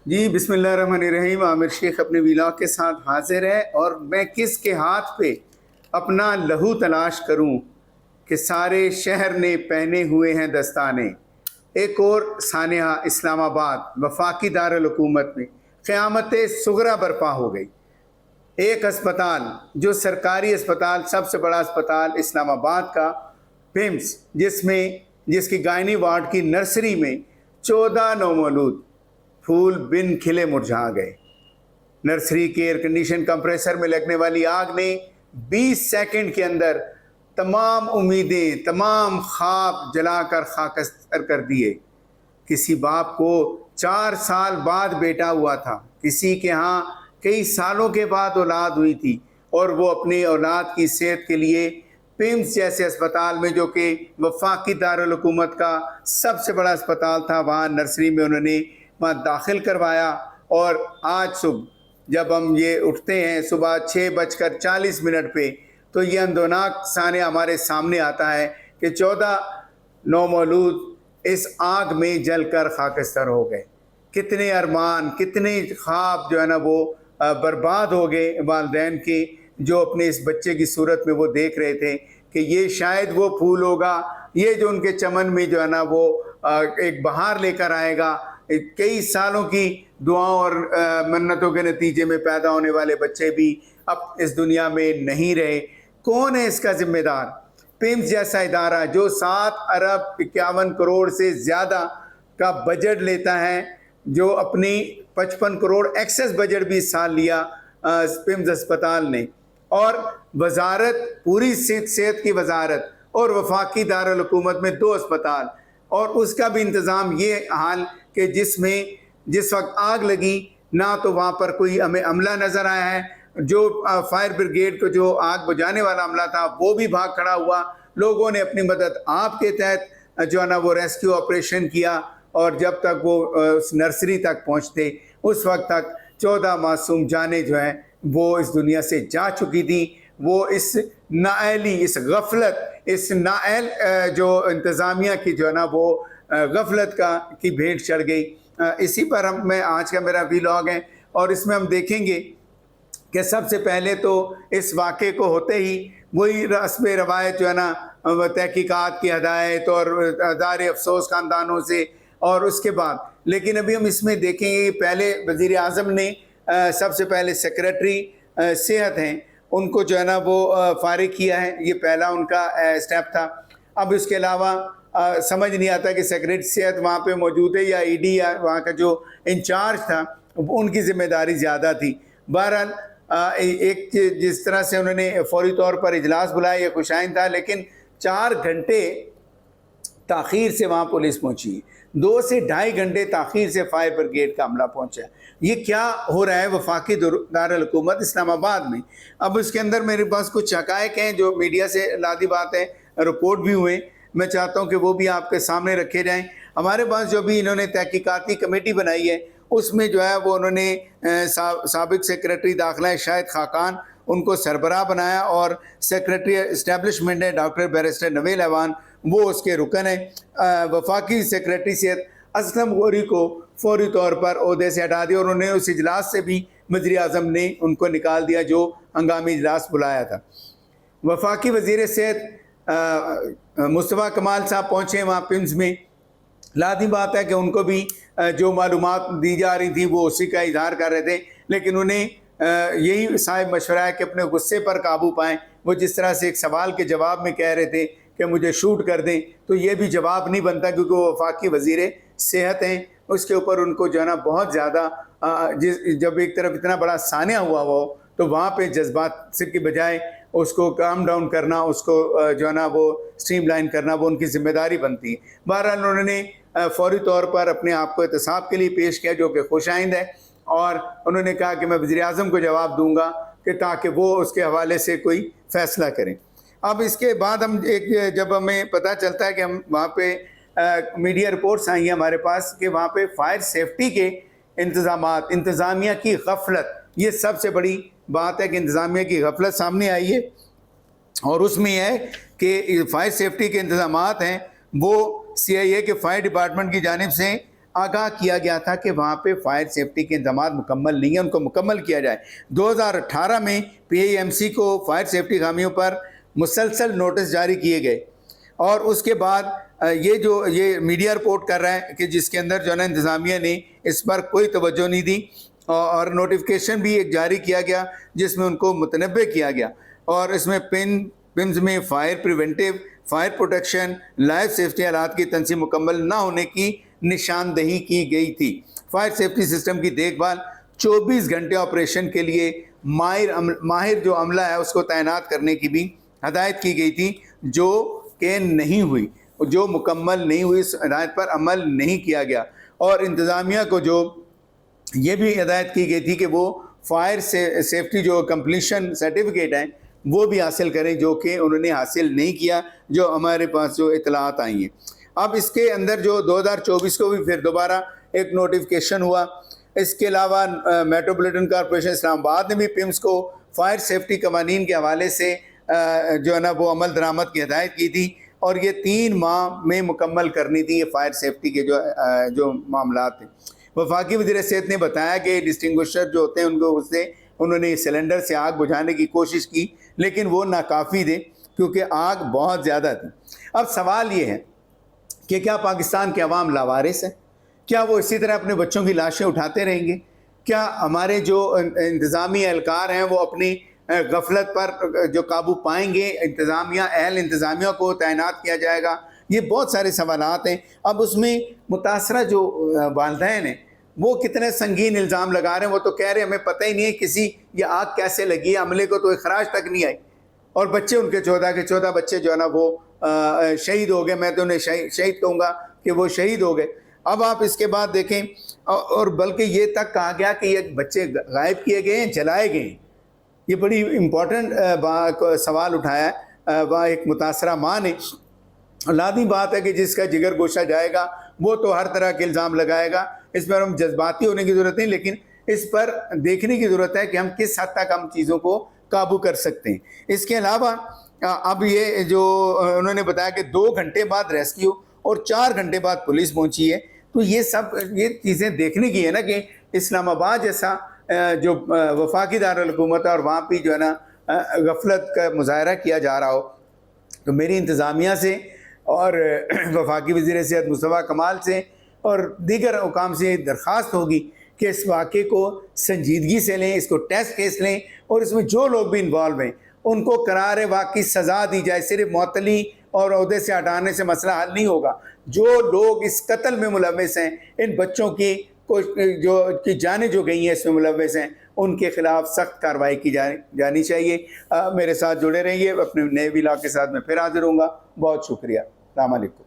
جی بسم اللہ الرحمن الرحیم۔ عامر شیخ اپنے ویلاگ کے ساتھ حاضر ہے، اور میں کس کے ہاتھ پہ اپنا لہو تلاش کروں کہ سارے شہر نے پہنے ہوئے ہیں دستانے۔ ایک اور سانحہ اسلام آباد وفاقی دارالحکومت میں قیامت صغریٰ برپا ہو گئی۔ ایک اسپتال جو سرکاری اسپتال، سب سے بڑا اسپتال اسلام آباد کا پیمز، جس کی گائنی وارڈ کی نرسری میں 14 نومولود پھول بن کھلے مرجھا گئے۔ نرسری کے ایئر کنڈیشن کمپریسر میں لگنے والی آگ نے 20 سیکنڈ کے اندر تمام امیدیں، تمام خواب جلا کر خاکستر کر دیے۔ کسی باپ کو 4 سال بعد بیٹا ہوا تھا، کسی کے ہاں کئی سالوں کے بعد اولاد ہوئی تھی، اور وہ اپنی اولاد کی صحت کے لیے پیمز جیسے اسپتال میں، جو کہ وفاقی دارالحکومت کا سب سے بڑا اسپتال تھا، وہاں نرسری میں انہوں نے وہاں داخل کروایا۔ اور آج صبح جب ہم یہ اٹھتے ہیں صبح 6:40 پہ، تو یہ اندوناک سانحہ ہمارے سامنے آتا ہے کہ 14 نومولود اس آگ میں جل کر خاکستر ہو گئے۔ کتنے ارمان، کتنے خواب جو ہے نا وہ برباد ہو گئے والدین کے، جو اپنے اس بچے کی صورت میں وہ دیکھ رہے تھے کہ یہ شاید وہ پھول ہوگا، یہ جو ان کے چمن میں جو ہے نا وہ ایک بہار لے کر آئے گا۔ کئی سالوں کی دعاؤں اور منتوں کے نتیجے میں پیدا ہونے والے بچے بھی اب اس دنیا میں نہیں رہے۔ کون ہے اس کا ذمہ دار؟ پیمز جیسا ادارہ جو 7 ارب 51 کروڑ سے زیادہ کا بجٹ لیتا ہے، جو اپنی 55 کروڑ ایکسس بجٹ بھی اس سال لیا پیمز اسپتال نے، اور وزارت، پوری صحت کی وزارت اور وفاقی دارالحکومت میں 2 اسپتال، اور اس کا بھی انتظام یہ حال کہ جس وقت آگ لگی نہ تو وہاں پر کوئی ہمیں عملہ نظر آیا ہے، جو فائر بریگیڈ کو جو آگ بجھانے والا عملہ تھا وہ بھی بھاگ کھڑا ہوا۔ لوگوں نے اپنی مدد آپ کے تحت جو ہے نا وہ ریسکیو آپریشن کیا، اور جب تک وہ اس نرسری تک پہنچتے اس وقت تک 14 معصوم جانیں جو ہیں وہ اس دنیا سے جا چکی تھیں۔ وہ اس نااہلی، اس غفلت، اس نااہل جو انتظامیہ کی جو ہے نا وہ غفلت کی بھیٹ چڑھ گئی۔ اسی پر میں آج کا میرا ویلاگ ہے، اور اس میں ہم دیکھیں گے کہ سب سے پہلے تو اس واقعے کو ہوتے ہی وہی رسم روایت جو ہے نا تحقیقات کی ہدایت اور ہزار افسوس خاندانوں سے، اور اس کے بعد لیکن ابھی ہم اس میں دیکھیں گے کہ پہلے وزیر اعظم نے سب سے پہلے سیکریٹری صحت ہیں ان کو جو ہے نا وہ فارغ کیا ہے، یہ پہلا ان کا سٹیپ تھا۔ اب اس کے علاوہ سمجھ نہیں آتا کہ سیکریٹری صحت وہاں پہ موجود ہے یا ای ڈی یا وہاں کا جو انچارج تھا ان کی ذمہ داری زیادہ تھی۔ بہرحال ایک جس طرح سے انہوں نے فوری طور پر اجلاس بلایا یہ خوشائند تھا، لیکن 4 گھنٹے تاخیر سے وہاں پولیس پہنچی، 2 سے 2.5 گھنٹے تاخیر سے فائر بریگیڈ کا عملہ پہنچا۔ یہ کیا ہو رہا ہے وفاقی دارالحکومت اسلام آباد میں؟ اب اس کے اندر میرے پاس کچھ حقائق ہیں جو میڈیا سے لادی بات ہے، رپورٹ بھی ہوئے، میں چاہتا ہوں کہ وہ بھی آپ کے سامنے رکھے جائیں۔ ہمارے پاس جو بھی انہوں نے تحقیقاتی کمیٹی بنائی ہے اس میں جو ہے وہ انہوں نے سابق سیکریٹری داخلہ شاہد خاقان ان کو سربراہ بنایا، اور سیکریٹری اسٹیبلشمنٹ ہے ڈاکٹر بیرسٹر نویل ایوان، وہ اس کے رکن ہیں۔ وفاقی سیکریٹری صحت اسلم غوری کو فوری طور پر عہدے سے ہٹا دیا، اور انہوں نے اس اجلاس سے بھی وزیر اعظم نے ان کو نکال دیا جو ہنگامی اجلاس بلایا تھا۔ وفاقی وزیر صحت مصطفیٰ کمال صاحب پہنچے وہاں پیمز میں۔ لازمی بات ہے کہ ان کو بھی جو معلومات دی جا رہی تھی وہ اسی کا اظہار کر رہے تھے، لیکن انہیں یہی صاحب مشورہ ہے کہ اپنے غصے پر قابو پائیں۔ وہ جس طرح سے ایک سوال کے جواب میں کہہ رہے تھے کہ مجھے شوٹ کر دیں، تو یہ بھی جواب نہیں بنتا، کیونکہ وہ وفاقی وزیر صحت ہیں۔ اس کے اوپر ان کو جو ہے نا بہت زیادہ جب ایک طرف اتنا بڑا سانحہ ہوا ہو تو وہاں پہ جذبات سے کی بجائے اس کو کام ڈاؤن کرنا، اس کو جو ہے نا وہ سٹریم لائن کرنا، وہ ان کی ذمہ داری بنتی ہے۔ بہرحال انہوں نے فوری طور پر اپنے آپ کو احتساب کے لیے پیش کیا، جو کہ خوشائند ہے، اور انہوں نے کہا کہ میں وزیر اعظم کو جواب دوں گا کہ تاکہ وہ اس کے حوالے سے کوئی فیصلہ کریں۔ اب اس کے بعد ہم جب ہمیں پتہ چلتا ہے کہ ہم وہاں پہ میڈیا رپورٹس آئی ہیں ہمارے پاس کہ وہاں پہ فائر سیفٹی کے انتظامات، انتظامیہ کی غفلت، یہ سب سے بڑی بات ہے کہ انتظامیہ کی غفلت سامنے آئی ہے، اور اس میں ہے کہ فائر سیفٹی کے انتظامات ہیں وہ سی آئی اے کے فائر ڈپارٹمنٹ کی جانب سے آگاہ کیا گیا تھا کہ وہاں پہ فائر سیفٹی کے انتظامات مکمل نہیں ہیں، ان کو مکمل کیا جائے۔ 2018 میں پی اے ایم سی کو فائر سیفٹی خامیوں پر مسلسل نوٹس جاری کیے گئے، اور اس کے بعد یہ میڈیا رپورٹ کر رہا ہے کہ جس کے اندر جو ہے نا انتظامیہ نے اس پر کوئی توجہ نہیں دی، اور نوٹیفیکیشن بھی ایک جاری کیا گیا جس میں ان کو متنبہ کیا گیا، اور اس میں پنز میں fire preventive, fire protection, life safety آلات کی تنصیب مکمل نہ ہونے کی نشاندہی کی گئی تھی۔ فائر سیفٹی سسٹم کی دیکھ بھال 24 گھنٹے آپریشن کے لیے ماہر جو عملہ ہے اس کو تعینات کرنے کی بھی ہدایت کی گئی تھی، جو کہ نہیں ہوئی، جو مکمل نہیں ہوئی، اس ہدایت پر عمل نہیں کیا گیا۔ اور انتظامیہ کو جو یہ بھی ہدایت کی گئی تھی کہ وہ فائر سیفٹی جو کمپلیشن سرٹیفکیٹ ہیں وہ بھی حاصل کریں، جو کہ انہوں نے حاصل نہیں کیا، جو ہمارے پاس جو اطلاعات آئی ہیں۔ اب اس کے اندر جو 2024 کو بھی پھر دوبارہ ایک نوٹیفیکیشن ہوا۔ اس کے علاوہ میٹروپولیٹن کارپوریشن اسلام آباد نے بھی پمز کو فائر سیفٹی قوانین کے حوالے سے جو ہے نا وہ عمل درآمد کی ہدایت کی تھی، اور یہ 3 ماہ میں مکمل کرنی تھی یہ فائر سیفٹی کے جو معاملات ہیں۔ وفاقی وزیر صحت نے بتایا کہ ڈسٹنگوشر جو ہوتے ہیں انہوں نے سلنڈر سے آگ بجھانے کی کوشش کی، لیکن وہ ناکافی تھے کیونکہ آگ بہت زیادہ تھی۔ اب سوال یہ ہے کہ کیا پاکستان کے عوام لاوارث ہیں؟ کیا وہ اسی طرح اپنے بچوں کی لاشیں اٹھاتے رہیں گے؟ کیا ہمارے جو انتظامی اہلکار ہیں وہ اپنی غفلت پر جو قابو پائیں گے؟ اہل انتظامیہ کو تعینات کیا جائے گا؟ یہ بہت سارے سوالات ہیں۔ اب اس میں متاثرہ جو والدین ہیں وہ کتنے سنگین الزام لگا رہے ہیں، وہ تو کہہ رہے ہیں ہمیں پتہ ہی نہیں ہے یہ آگ کیسے لگی ہے، عملے کو تو اخراج تک نہیں آئی، اور بچے ان کے 14 بچے جو ہے نا وہ شہید ہو گئے۔ میں تو انہیں شہید کہوں گا کہ وہ شہید ہو گئے۔ اب آپ اس کے بعد دیکھیں، اور بلکہ یہ تک کہا گیا کہ یہ بچے غائب کیے گئے ہیں، جلائے گئے ہیں۔ یہ بڑی امپورٹنٹ سوال اٹھایا ہے وہاں ایک متاثرہ ماں نے۔ لازمی بات ہے کہ جس کا جگر گوشہ جائے گا وہ تو ہر طرح کے الزام لگائے گا، اس پر ہم جذباتی ہونے کی ضرورت نہیں، لیکن اس پر دیکھنے کی ضرورت ہے کہ ہم کس حد تک ہم چیزوں کو قابو کر سکتے ہیں۔ اس کے علاوہ اب یہ جو انہوں نے بتایا کہ 2 گھنٹے بعد ریسکیو اور 4 گھنٹے بعد پولیس پہنچی ہے، تو یہ چیزیں دیکھنے کی ہے نا کہ اسلام آباد جیسا جو وفاقی دارالحکومت ہے اور وہاں پہ جو ہے نا غفلت کا مظاہرہ کیا جا رہا ہو، تو میری انتظامیہ سے اور وفاقی وزیر صحت مصطفیٰ کمال سے اور دیگر حکام سے درخواست ہوگی کہ اس واقعے کو سنجیدگی سے لیں، اس کو ٹیسٹ کیس لیں، اور اس میں جو لوگ بھی انوالو ہیں ان کو قرار واقعی سزا دی جائے۔ صرف معطلی اور عہدے سے ہٹانے سے مسئلہ حل نہیں ہوگا۔ جو لوگ اس قتل میں ملوث ہیں، ان بچوں کی جانیں جو گئی ہیں اس میں ملوث ہیں، ان کے خلاف سخت کارروائی کی جانی چاہیے۔ میرے ساتھ جڑے رہیے، اپنے نئے ویلاگ کے ساتھ میں پھر حاضر ہوں گا۔ بہت شکریہ، السلام علیکم۔